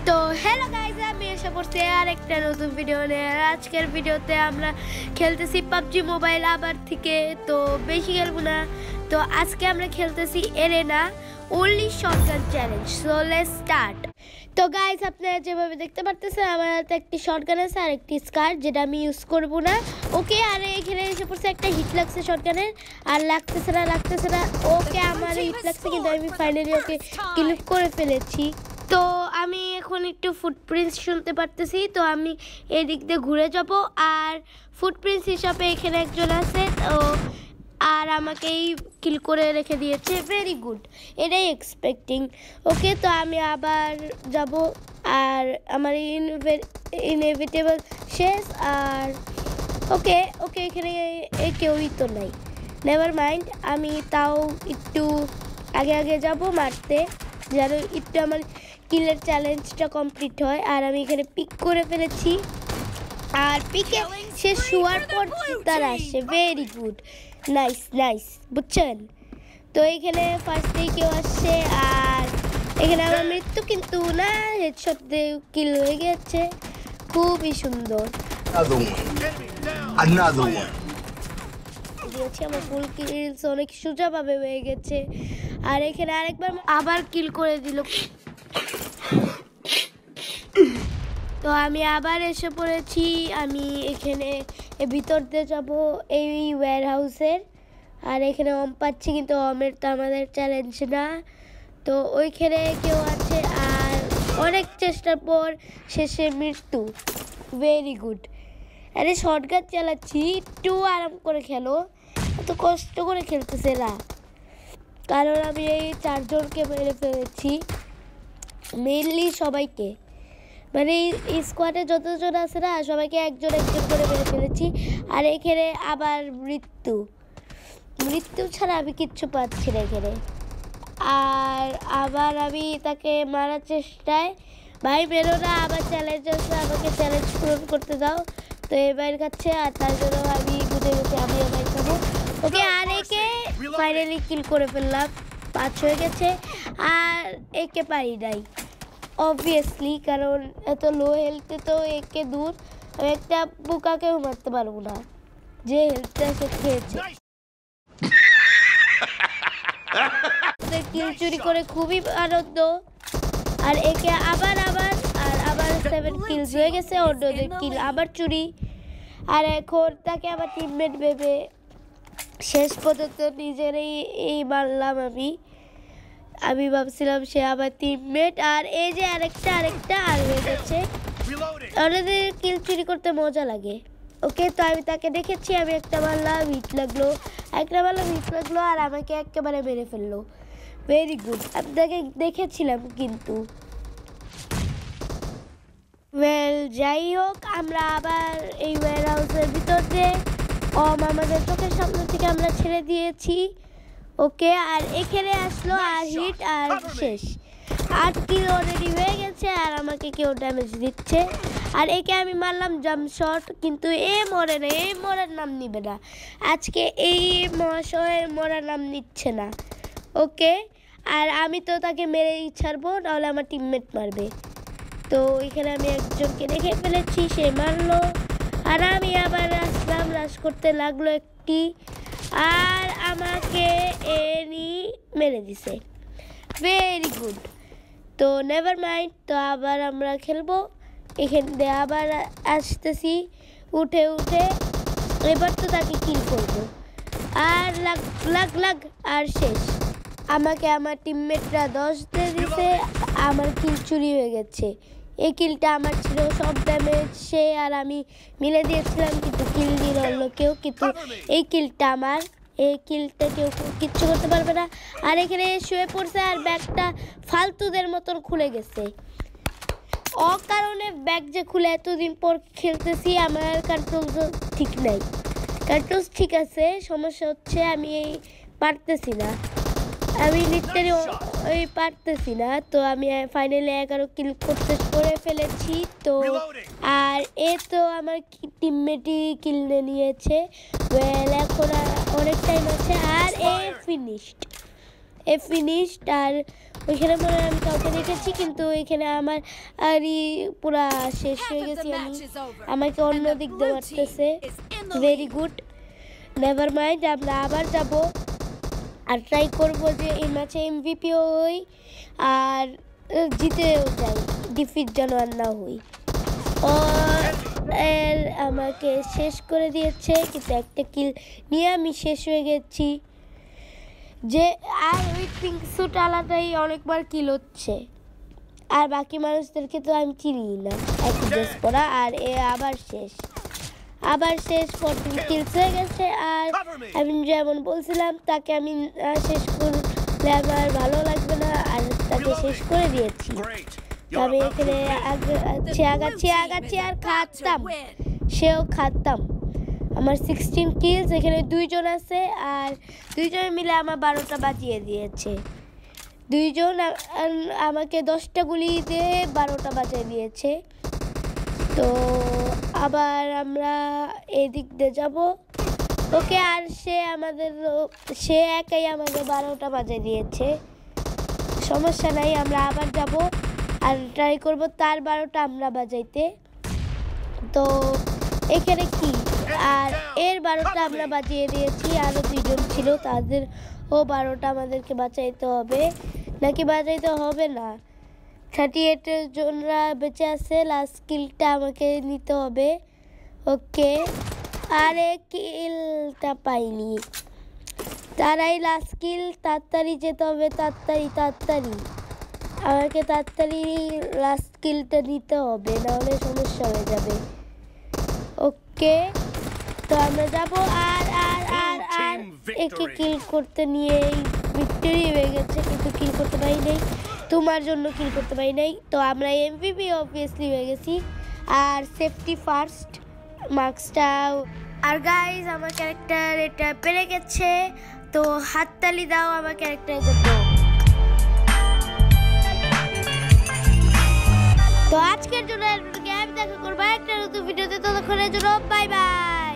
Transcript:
তো hello guys, আমি এসে পড়ছি আর একটা নতুন ভিডিও নিয়ে। আজকের ভিডিওতে আমরা খেলতেছি পাবজি মোবাইল আবার থেকে। তো বেশি খেলবো না, তো আজকে আমরা খেলতেছি arena only shotgun challenge. So let's start. তো গাইস, আপনারা যেভাবে দেখতে পারতেছেন আমার হাতে একটি শটগান আছে আর একটি স্কার, যেটা আমি ইউজ করব না। ওকে, আর এখানে এসে পড়ছে একটা হিট লাগছে শটগানের, আর লাগতেছে না। ওকে, আমার হিট লাগছে কিন্তু আমি ফাইনালি ওকে কিল করে ফেলেছি। তো আমি এখন একটু ফুটপ্রিন্টস শুনতে পারতেছি, তো আমি এদিক দিয়ে ঘুরে যাব। আর ফুটপ্রিন্টস হিসাবে এখানে একজন আছে, তো আর আমাকেই কিল করে রেখে দিয়েছে। ভেরি গুড, এটাই এক্সপেক্টিং। ওকে, তো আমি আবার যাব, আর আমার ইনএভিটেবল শেষ। আর ওকে, এখানে কেউই তো নাই, নেভার মাইন্ড। আমি তাও একটু আগে যাব মারতে, যেন একটু আমার কিলের চ্যালেঞ্জটা কমপ্লিট হয়। আর আমি এখানে পিক করে ফেলেছি, আর পিকে সে শোয়ার পর তার আসে। ভেরি গুড, নাইস, বুঝছেন? তো এখানে ফার্স্টেই কেউ আসছে, আর এখানে আমার মৃত্যু কিন্তু না, হেডশট দিয়ে কিল হয়ে গেছে। খুবই সুন্দর দিয়েছি, আমার ফুল কিলস অনেক সোজাভাবে হয়ে গেছে। আর এখানে আরেকবার আবার কিল করে দিল। তো আমি আবার এসে পড়েছি। আমি এখানে ভিতর দিয়ে যাবো এই ওয়্যার হাউসের, আর এখানে অম পাচ্ছি, কিন্তু অমের তো আমাদের চ্যালেঞ্জ না। তো ওইখানে কেউ আছে, আর অনেক চেষ্টার পর শেষে মৃত্যু। Very good. আরে শর্টগান চালাচ্ছি, একটু আরাম করে খেলো, এত কষ্ট করে খেলতেছে না, কারণ আমি এই চারজনকে মেরে ফেলেছি, মেনলি সবাইকে, মানে এই স্কোয়াডে যতজন আছে না সবাইকে একজন করে মেরে ফেলেছি। আর এখানে আবার মৃত্যু ছাড়া আমি কিচ্ছু পাচ্ছি না এখানে। আর আবার আমি তাকে মারার চেষ্টায়, ভাই বেরো না, আবার চ্যালেঞ্জ আছে, আমাকে চ্যালেঞ্জ পূরণ করতে দাও। তো এবার খাচ্ছে, আর তার জন্য আমি বুঝে গেছি আমি এবার খাবো। ওকে, আর একে ফাইনালি কিল করে ফেললাম, 5 হয়ে গেছে। আর একে পারি নাই অবভিয়াসলি, কারণ এত লো হেলথে তো একে দূর, একটা পোকাকেও মারতে পারবো না যে হেলথটা সে খেয়েছে। কিল চুরি করে খুবই আনন্দ। আর একে আবার 7 কিলস হয়ে গেছে, অন্যদের কিল আবার চুরি। আর এখন তাকে আবার টিমমেট ভেবে শেষ পর্যন্ত নিজেরই মারলাম। আমি ভাবছিলাম সে আবার টিমমেট, আর এই যে আরেকটা আর হয়ে গেছে। ওনাদের কিল চুরি করতে মজা লাগে। ওকে, তো আমি তাকে দেখেছি, আমি একটা মারলাম, হিট লাগলো, আর আমাকে একেবারে মেরে ফেললো। ভেরি গুড, আমি তাকে দেখেছিলাম কিন্তু। যাই হোক, আমরা আবার এই ওয়্যার হাউসের ভিতর দিয়ে আমাদের চোখের সামনে থেকে আমরা ছেড়ে দিয়েছি। ওকে, আর এখানে আসলো, আর হিট, আর শেষ। 8 কিল অলরেডি হয়ে গেছে, আর আমাকে কেউ ড্যামেজ দিচ্ছে। আর একে আমি মারলাম জাম্প শট, কিন্তু মরে না, মরার নাম নিবে না আজকে, এই মহাশয়ের মরার নাম নিচ্ছে না। ওকে, আর আমি তো তাকে মেরেই ছাড়বো, নাহলে আমার টিমমেট মারবে। তো এখানে আমি একজনকে দেখে ফেলেছি, সে মারলো, আর আমি আবার আসলাম, রাশ করতে লাগলো একটি, আর আমাকে মেরে দিছে। Very good. তো নেভার মাইন্ড, তো আবার আমরা খেলবো। এখান দিয়ে আবার আসতেছি উঠে, এবার তো তাকে কিল করবো। আর লাগ আর শেষ। আমাকে আমার টিমমেটরা 10 দিয়ে দিছে, আমার কিল চুরি হয়ে গেছে। এই কিলটা আমার ছিল, সব ড্যামেজ সে আর আমি মিলে দিয়েছিলাম, কিন্তু কিল দিল অন্য কেউ, কিন্তু এই কিলটা আমার, এই কিলটা কেউ কিচ্ছু করতে পারবে না। আর এখানে শুয়ে পড়ছে, আর ব্যাগটা ফালতুদের মতন খুলে গেছে। অকারণে ব্যাগ যে খুলে, এতদিন পর খেলতেছি, আমার কার্টুনস ঠিক নাই। কার্টুনস ঠিক আছে, সমস্যা হচ্ছে আমি পারতেছি না, আমি লিটারালি পারতেছি না। তো আমি ফাইনালি 11 কিল করে ফেলেছি। তো আর তো আমার টিমমেটই কিল নিয়েছে। এখন অনেক টাইম আছে, আর ফিনিশড। আর ওইখানে মনে হয় আমি কাউকে দেখেছি, কিন্তু এখানে আমার আরই পুরা শেষ হয়ে গেছি আমি। আমাকে অন্য দিক দিয়ে মারতেছে। ভেরি গুড, নেভার মাইন্ড, আমরা আবার যাব আর ট্রাই করব যে এই ম্যাচে MVP হই আর জিতেও যাই, ডিফিট যেন আর না হই। আমাকে শেষ করে দিয়েছে, কিন্তু একটা কিল নিয়ে আমি শেষ হয়ে গেছি। যে আর ওই পিঙ্ক স্যুট আলাদাই অনেকবার কিল হচ্ছে, আর বাকি মানুষদেরকে তো আমি চিনি না, একই ড্রেস পরা। আর আবার শেষ 14 কিলস হয়ে গেছে। আর আমি যেমন বলছিলাম তাকে আমি শেষ করলে আমার ভালো লাগবে না, আর তাকে শেষ করে দিয়েছি। আমি এখানে আগাচ্ছি আর খাতাম, সেও খাতাম। আমার 16 কিলস, এখানে 2 জন আছে, আর 2 জন মিলে আমার 12টা বাজিয়ে দিয়েছে। 2 জন আমাকে 10টা গুলি দিয়ে 12টা বাজিয়ে দিয়েছে। তো আবার আমরা এদিক দিয়ে যাব। ওকে, আর সে একাই আমাদের 12টা বাজিয়ে দিয়েছে। সমস্যা নাই, আমরা আবার যাব আর ট্রাই করব তার 12টা আমরা বাজাইতে। তো এখানে কি, আর এর 12টা আমরা বাজিয়ে দিয়েছি। আরও 2 জন ছিল, তাদের 12টা আমাদেরকে বাঁচাইতে হবে, নাকি বাজাইতে হবে না। 38 জনরা বেঁচে আছে, লাস্ট কিলটা আমাকে নিতে হবে। ওকে, আরে কিলটা পাইনি, তারাই লাস্ট কিল। তাড়াতাড়ি যেতে হবে, তাড়াতাড়ি আমাকে তাড়াতাড়ি লাস্ট কিলটা নিতে হবে, নাহলে সমস্যা হয়ে যাবে। ওকে, তো আমরা যাব। আর একে কিল করতে নিয়ে ভিক্টরি হয়ে গেছে, কিন্তু কিল করতে পারি নাই, তোমার জন্য কিল করতে পারি নাই। তো আমরা MVP অবভিয়াসলি হয়ে গেছি, আর সেফটি ফার্স্ট মার্কসটা। আর গাইজ, আমার ক্যারেক্টার এটা পেরে গেছে, তো হাততালি দাও আমার ক্যারেক্টারের জন্য। তো আজকের জন্য আমি দেখা করবো একটা নতুন ভিডিওতে, ততক্ষণের জন্য বাই বাই।